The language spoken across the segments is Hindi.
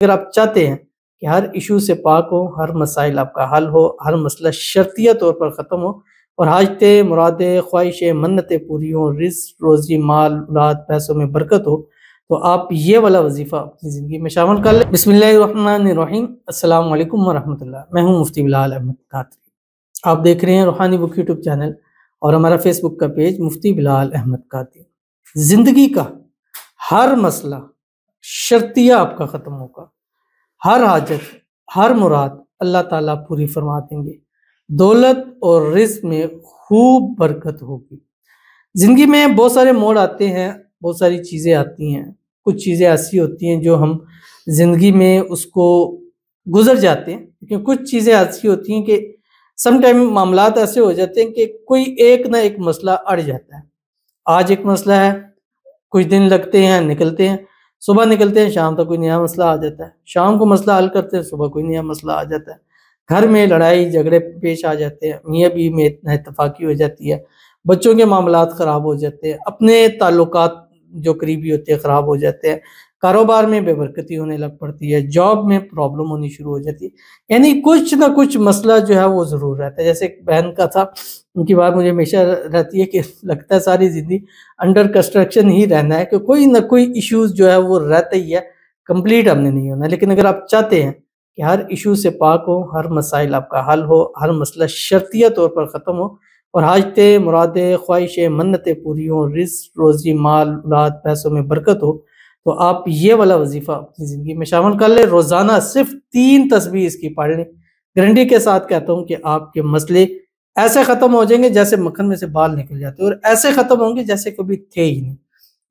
अगर आप चाहते हैं कि हर इशू से पाक हो, हर मसाइल आपका हल हो, हर मसला शर्तिया तौर पर ख़त्म हो और हाजतें, मुरादें, ख्वाहिशें, मन्नतें पूरी हों, रिज़्क़, रोज़ी, माल, औलाद, पैसों में बरकत हो, तो आप ये वाला वज़ीफ़ा अपनी ज़िंदगी में शामिल कर लें। बिस्मिल्लाहिर्रहमानिर्रहीम, अस्सलामु अलैकुम व रहमतुल्लाह। मैं हूँ मुफ्ती बिलाल अहमद कादरी। आप देख रहे हैं रूहानी बुक यूट्यूब चैनल और हमारा फेसबुक का पेज मुफ्ती बिलाल अहमद कादरी। ज़िंदगी का हर मसला शर्तिया आपका ख़त्म होगा। हर हाजत, हर मुराद अल्लाह ताला पूरी फरमा देंगे। दौलत और रिज़्क़ में खूब बरकत होगी। ज़िंदगी में बहुत सारे मोड़ आते हैं, बहुत सारी चीज़ें आती हैं। कुछ चीज़ें ऐसी होती हैं जो हम ज़िंदगी में उसको गुज़र जाते हैं, लेकिन कुछ चीज़ें ऐसी होती हैं कि सम टाइम मामलात ऐसे हो जाते हैं कि कोई एक ना एक मसला अड़ जाता है। आज एक मसला है, कुछ दिन लगते हैं, निकलते हैं, सुबह निकलते हैं, शाम तक कोई नया मसला आ जाता है। शाम को मसला हल करते हैं, सुबह कोई नया मसला आ जाता है। घर में लड़ाई झगड़े पेश आ जाते हैं, मियाँ-बीवी में नाइतफ़ाक़ी हो जाती है, बच्चों के मामलात ख़राब हो जाते हैं, अपने ताल्लुकात जो करीबी होते हैं ख़राब हो जाते हैं, कारोबार में बेबरकती होने लग पड़ती है, जॉब में प्रॉब्लम होनी शुरू हो जाती है। यानी कुछ ना कुछ मसला जो है वो ज़रूर रहता है। जैसे एक बहन का था, उनकी बात मुझे हमेशा रहती है कि लगता है सारी ज़िंदगी अंडर कंस्ट्रक्शन ही रहना है कि कोई ना कोई इश्यूज़ जो है वो रहता ही है, कंप्लीट हमने नहीं होना। लेकिन अगर आप चाहते हैं कि हर इश्यू से पाक हो, हर मसाइल आपका हल हो, हर मसला शर्तिया तौर पर ख़त्म हो और हाजतें, मुरादें, ख्वाहिशें, मन्नतें पूरी हों, रिज़्क़, रोज़ी, माल, औलाद, पैसों में बरकत हो, तो आप ये वाला वज़ीफ़ा अपनी ज़िंदगी में शामिल कर लें। रोज़ाना सिर्फ़ 3 तस्बीह इसकी पढ़ लें। गारंटी के साथ कहता हूँ कि आपके मसले ऐसे ख़त्म हो जाएँगे जैसे मक्खन में से बाल निकल जाते हैं और ऐसे ख़त्म होंगे जैसे कभी थे ही नहीं।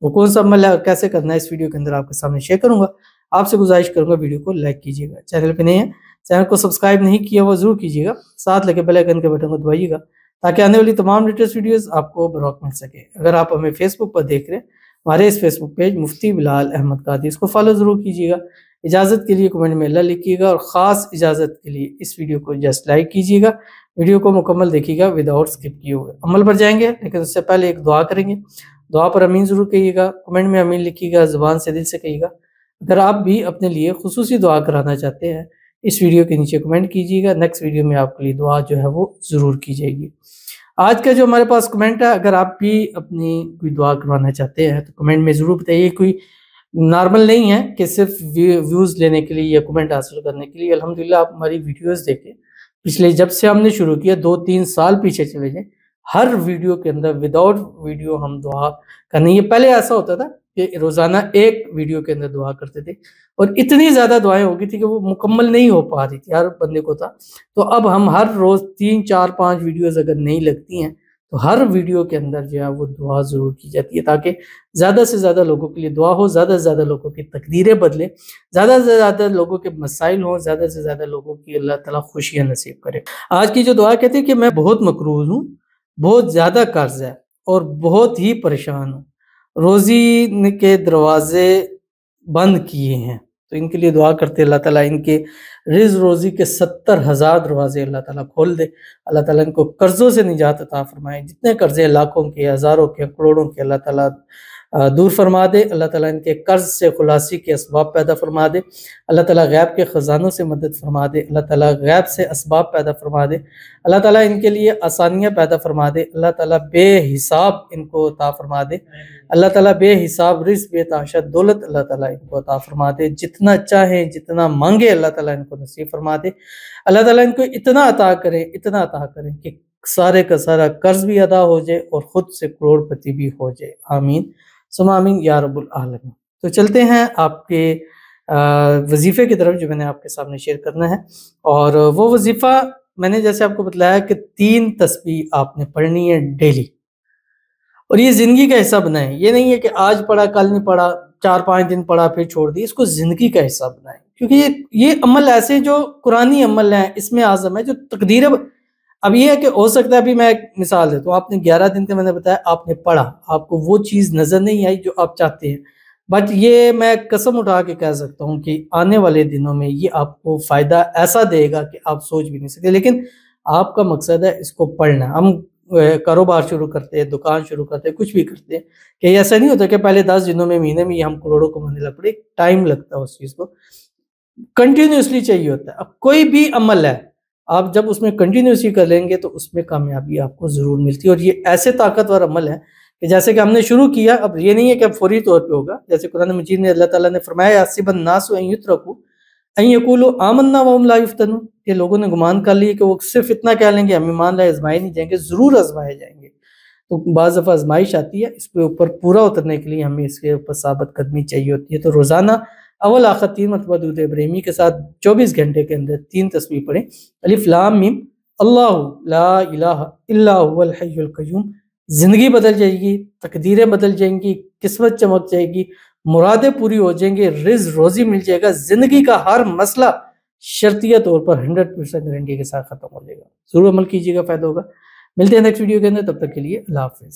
वो कौन-सा अमल है, कैसे करना है, इस वीडियो के अंदर आपके सामने शेयर करूँगा। आपसे गुज़ारिश करूँगा वीडियो को लाइक कीजिएगा। चैनल पे नए हैं, चैनल को सब्सक्राइब नहीं किया हुआ ज़रूर कीजिएगा। साथ लगे बेल आइकन के बटन को दबाइएगा ताकि आने वाली तमाम लेटेस्ट वीडियोज़ आपको बर वक़्त मिल सके। अगर आप हमें फेसबुक पर देख रहे हैं, हमारे इस फेसबुक पेज मुफ्ती बिलाल अहमद कादरी, इसको फॉलो ज़रूर कीजिएगा। इजाज़त के लिए कमेंट में अल्लाह लिखिएगा और ख़ास इजाज़त के लिए इस वीडियो को जस्ट लाइक कीजिएगा। वीडियो को मुकम्मल देखिएगा विदाउट स्किप किए हुए। अमल पर जाएँगे, लेकिन उससे पहले एक दुआ करेंगे। दुआ पर आमीन ज़रूर कहिएगा, कमेंट में आमीन लिखिएगा, ज़ुबान से दिल से कहिएगा। अगर आप भी अपने लिए खुसूसी दुआ कराना चाहते हैं, इस वीडियो के नीचे कमेंट कीजिएगा, नेक्स्ट वीडियो में आपके लिए दुआ जो है वो ज़रूर की जाएगी। आज का जो हमारे पास कमेंट है, अगर आप भी अपनी कोई दुआ करवाना चाहते हैं, तो कमेंट में ज़रूर बताइए। कोई नॉर्मल नहीं है कि सिर्फ़ व्यूज़ लेने के लिए या कमेंट हासिल करने के लिए। अल्हम्दुलिल्लाह आप हमारी वीडियोज़ देखें, पिछले जब से हमने शुरू किया 2-3 साल पीछे चले जाएँ, हर वीडियो के अंदर विदाउट वीडियो हम दुआ करनी है। पहले ऐसा होता था कि रोज़ाना एक वीडियो के अंदर दुआ करते थे और इतनी ज़्यादा दुआएँ हो गई थी कि वो मुकम्मल नहीं हो पा रही थी, हर बंदे को था। तो अब हम हर रोज़ 3, 4, 5 वीडियोज़ अगर नहीं लगती हैं, तो हर वीडियो के अंदर जो है वो दुआ ज़रूर की जाती है ताकि ज़्यादा से ज़्यादा लोगों के लिए दुआ हो, ज़्यादा से ज़्यादा लोगों की तकदीरें बदलें, ज़्यादा से ज़्यादा लोगों के मसाइल हों, ज़्यादा से ज़्यादा लोगों की अल्लाह ताला खुशियाँ नसीब करे। आज की जो दुआ कहती है कि मैं बहुत मकरूज़ हूँ, बहुत ज़्यादा कर्ज़ है और बहुत ही परेशान हूँ। रोज़ी के दरवाज़े बंद किए हैं, तो इनके लिए दुआ करते हैं अल्लाह ताला इनके रिज़्क़ रोज़ी के 70,000 दरवाज़े अल्लाह ताला खोल दे। अल्लाह ताला इनको कर्ज़ों से निजात अता फ़रमाए। जितने कर्ज़े लाखों के, हज़ारों के, करोड़ों के अल्लाह ताला दूर फरमा दे। अल्लाह ताला इनके कर्ज़ से खुलासी के असबाब पैदा फरमा दे। अल्लाह ताला गैब के ख़ज़ानों से मदद फरमा दे। अल्लाह ताला गैब से असबाब पैदा फरमा दे। अल्लाह ताला इनके लिए आसानियाँ पैदा फरमा दे। अल्लाह ताला बेहिसाब इनको अता फरमा दे। अल्लाह ताला बेहिसाब रिज़्क़ बेतहाशा दौलत अल्लाह ताला इनको अता फरमा दे। जितना चाहें, जितना माँगे अल्लाह ताला इनको नसीब फरमा दे। अल्लाह ताला इनको इतना अता करें कि सारे का सारा कर्ज़ भी अदा हो जाए और खुद से करोड़पति भी हो जाए। आमीन सुम्मा आमीन या रब्बुल आलमीन। तो चलते हैं आपके वज़ीफ़े की तरफ जो मैंने आपके सामने शेयर करना है और वो वज़ीफ़ा मैंने जैसे आपको बतलाया कि 3 तस्बीह आपने पढ़नी है डेली और ये ज़िंदगी का हिस्सा बनाएँ। ये नहीं है कि आज पढ़ा, कल नहीं पढ़ा, 4-5 दिन पढ़ा फिर छोड़ दिया। इसको ज़िंदगी का हिस्सा बनाएँ क्योंकि ये अमल ऐसे जो कुरानी अमल हैं, इसमें आज़म है जो तकदीरें। अब ये है कि हो सकता है, अभी मैं एक मिसाल देता हूँ, आपने 11 दिन का मैंने बताया आपने पढ़ा, आपको वो चीज़ नज़र नहीं आई जो आप चाहते हैं। बट ये मैं कसम उठा के कह सकता हूँ कि आने वाले दिनों में ये आपको फ़ायदा ऐसा देगा कि आप सोच भी नहीं सकते। लेकिन आपका मकसद है इसको पढ़ना। हम कारोबार शुरू करते हैं, दुकान शुरू करते हैं, कुछ भी करते हैं कि ऐसा नहीं होता कि पहले 10 दिनों में, महीने में ही हम करोड़ों कमाने लग पड़े। टाइम लगता है उस चीज़ को। कंटिन्यूसली चाहिए होता है। अब कोई भी अमल है, आप जब उसमें कंटिन्यूसली कर लेंगे तो उसमें कामयाबी आपको ज़रूर मिलती है। और ये ऐसे ताकतवर अमल है कि जैसे कि हमने शुरू किया, अब ये नहीं है कि अब फौरी तौर पे होगा। जैसे कुरान मजीद में अल्लाह ताला ने फरमाया हसिबन नासु अन युत्रकू अन यकूलू आमन्ना व हुम ला युफ्तनून, ये लोगों ने गुमान कर लिया कि वो सिर्फ इतना कह लेंगे हम ईमान लाए, आज़माए नहीं जाएंगे। ज़रूर आज़माए जाएंगे। तो बाज़ दफ़ा आज़माइश आती है, इसके ऊपर पूरा उतरने के लिए हमें इसके ऊपर साबित कदमी चाहिए होती है। तो रोज़ाना अव्वल आखिर 3 मरतबा दुरूद इब्राहिमी के साथ 24 घंटे के अंदर 3 तस्बीह पढ़ें। अलिफ लाम मीम अल्लाहु ला इलाहा इल्ला हुवल हय्युल क़य्यूम। ज़िंदगी बदल जाएगी, तकदीरें बदल जाएंगी, किस्मत चमक जाएगी, मुरादें पूरी हो जाएंगी, रिज़्क़ रोज़ी मिल जाएगा, ज़िंदगी का हर मसला शर्तिया तौर पर 100% गारंटी के साथ ख़त्म हो जाएगा। ज़रूर अमल कीजिएगा, फ़ायदा होगा। मिलते हैं नेक्स्ट वीडियो के अंदर, तब तक के लिए अल्लाह हाफ़िज़।